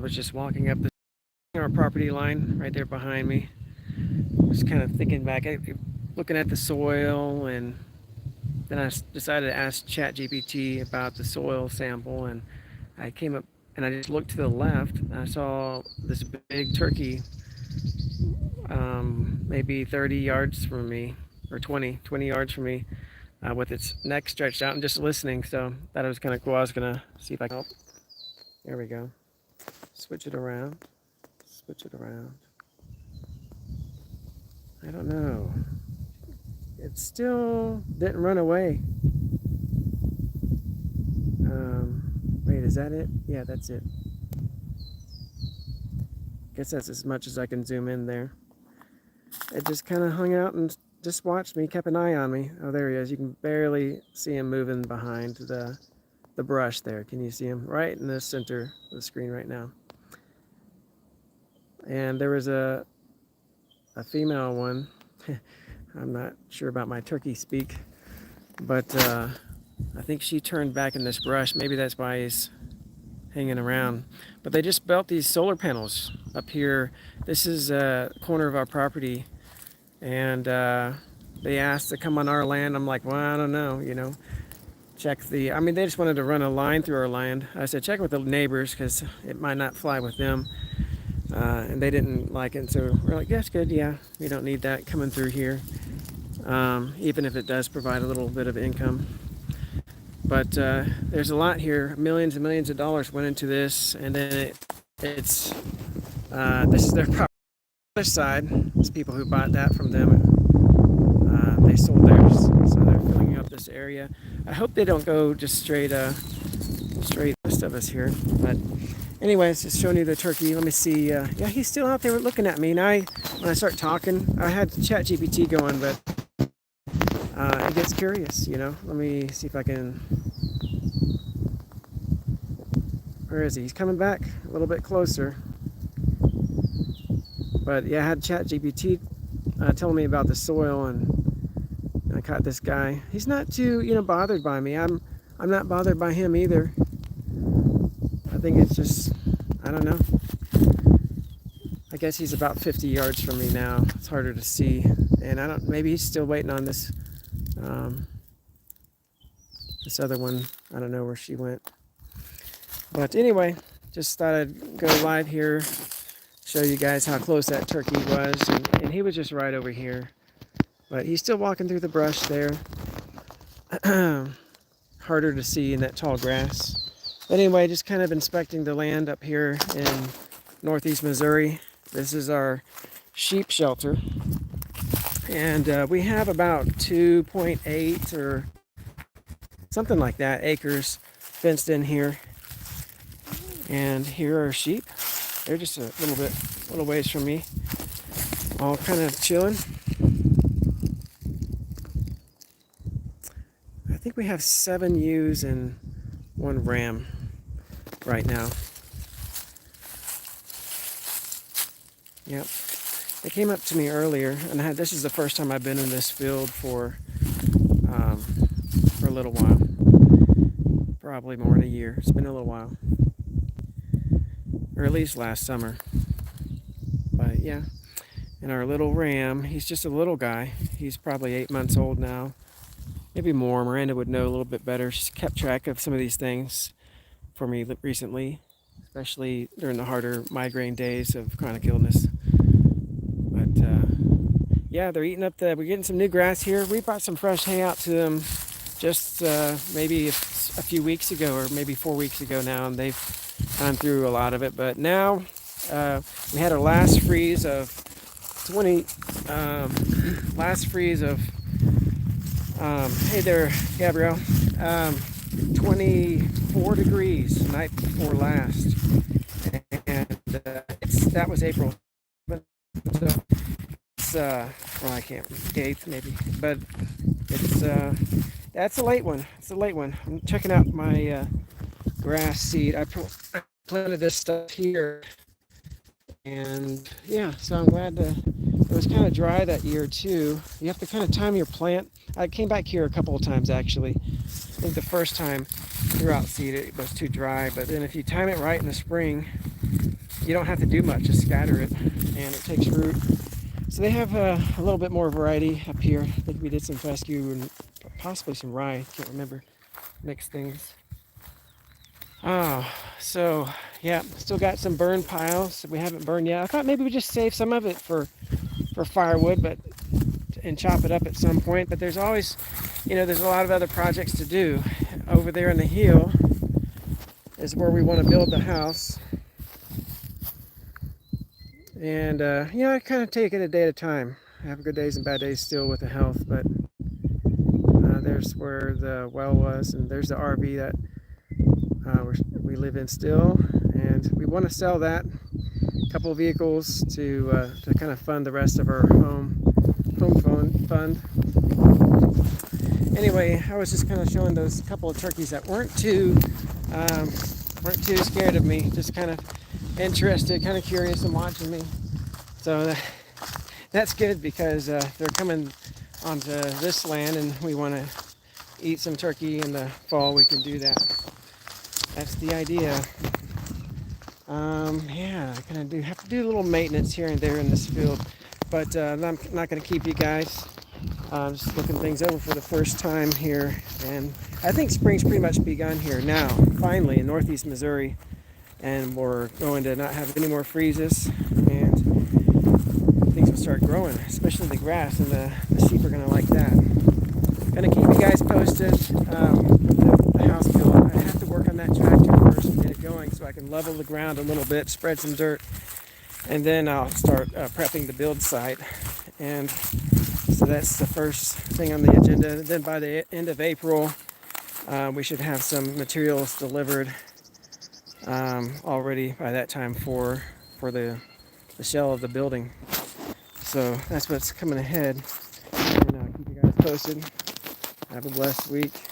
was just walking up our property line right there behind me. Just kind of thinking back, looking at the soil, and then I decided to ask ChatGPT about the soil sample, and I came up and I just looked to the left, and I saw this big turkey, maybe 30 yards from me, or 20 yards from me, with its neck stretched out and just listening. So that was kind of cool. I was gonna see if I can. Oh, there we go. Switch it around. Switch it around. I don't know. It still didn't run away. Wait, is that it? Yeah, that's it. Guess that's as much as I can zoom in there. It just kind of hung out and just watched me, kept an eye on me. Oh, there he is. You can barely see him moving behind the brush there. Can you see him? Right in the center of the screen right now. And there was a female one. I'm not sure about my turkey speak, but I think she turned back in this brush. Maybe that's why he's hanging around. But they just built these solar panels up here. This is a corner of our property, and they asked to come on our land. I'm like, well, I don't know, you know. Check the, I mean, they just wanted to run a line through our land. I said, check with the neighbors, because it might not fly with them. And they didn't like it, so we're like, yes, good, yeah, we don't need that coming through here, even if it does provide a little bit of income. But there's a lot here. Millions and millions of dollars went into this, and then this is their property. Other side, it's people who bought that from them. They sold theirs, so they're filling up this area. I hope they don't go just straight west of us here, but anyways, just showing you the turkey. Let me see. Yeah, he's still out there looking at me. And when I start talking, I had ChatGPT going, but it gets curious, you know. Let me see if I can. Where is he? He's coming back a little bit closer. But yeah, I had ChatGPT telling me about the soil, and I caught this guy. He's not too, you know, bothered by me. I'm not bothered by him either. I think it's just, I don't know. I guess he's about 50 yards from me now. It's harder to see. And maybe he's still waiting on this this other one. I don't know where she went. But anyway, just thought I'd go live here, show you guys how close that turkey was. And he was just right over here. But he's still walking through the brush there. Harder to see in that tall grass. Anyway, just kind of inspecting the land up here in northeast Missouri. This is our sheep shelter. And we have about 2.8 or something like that acres fenced in here. And here are sheep. They're just a little ways from me. All kind of chilling. I think we have 7 ewes and 1 ram right now. Yep. They came up to me earlier, and this is the first time I've been in this field for a little while. Probably more than a year. It's been a little while. Or at least last summer. But yeah. And our little ram, he's just a little guy. He's probably 8 months old now. Maybe more. Miranda would know a little bit better. She's kept track of some of these things for me recently, especially during the harder migraine days of chronic illness. But yeah, they're eating up we're getting some new grass here. We brought some fresh hay out to them just maybe a few weeks ago, or maybe 4 weeks ago now, and they've gone through a lot of it. But now we had our last freeze of 24 degrees the night before last, and that was April. But it's well, I can't, 8th maybe, but it's that's a late one. It's a late one. I'm checking out my grass seed. I planted this stuff here, and yeah, so I'm glad it was kind of dry that year too. You have to kind of time your plant. I came back here a couple of times actually. I think the first time throughout seed it was too dry, but then if you time it right in the spring, you don't have to do much, just scatter it and it takes root. So they have a little bit more variety up here. I think we did some fescue and possibly some rye, can't remember, mixed things. So yeah, still got some burn piles we haven't burned yet. I thought maybe we just save some of it for firewood, but and chop it up at some point. But there's always, there's a lot of other projects to do. Over there in the hill is where we want to build the house. And I kind of take it a day at a time. I have good days and bad days still with the health, but there's where the well was, and there's the RV that we live in still, and we want to sell that. A couple of vehicles to kind of fund the rest of our home fund. Anyway, I was just kind of showing those couple of turkeys that weren't too scared of me, just kind of interested, kind of curious and watching me. So that's good, because they're coming onto this land and we want to eat some turkey in the fall. We can do that. That's the idea. Yeah, I kind of have to do a little maintenance here and there in this field, but I'm not going to keep you guys. Just looking things over for the first time here, and I think spring's pretty much begun here now, finally, in northeast Missouri, and we're going to not have any more freezes, and things will start growing, especially the grass, and the sheep are going to like that. Going to keep you guys posted. The house build, I have to work on that tractor first and get it going so I can level the ground a little bit, spread some dirt, and then I'll start prepping the build site. And so that's the first thing on the agenda. Then by the end of April, we should have some materials delivered already by that time for the shell of the building. So that's what's coming ahead. And keep you guys posted. Have a blessed week.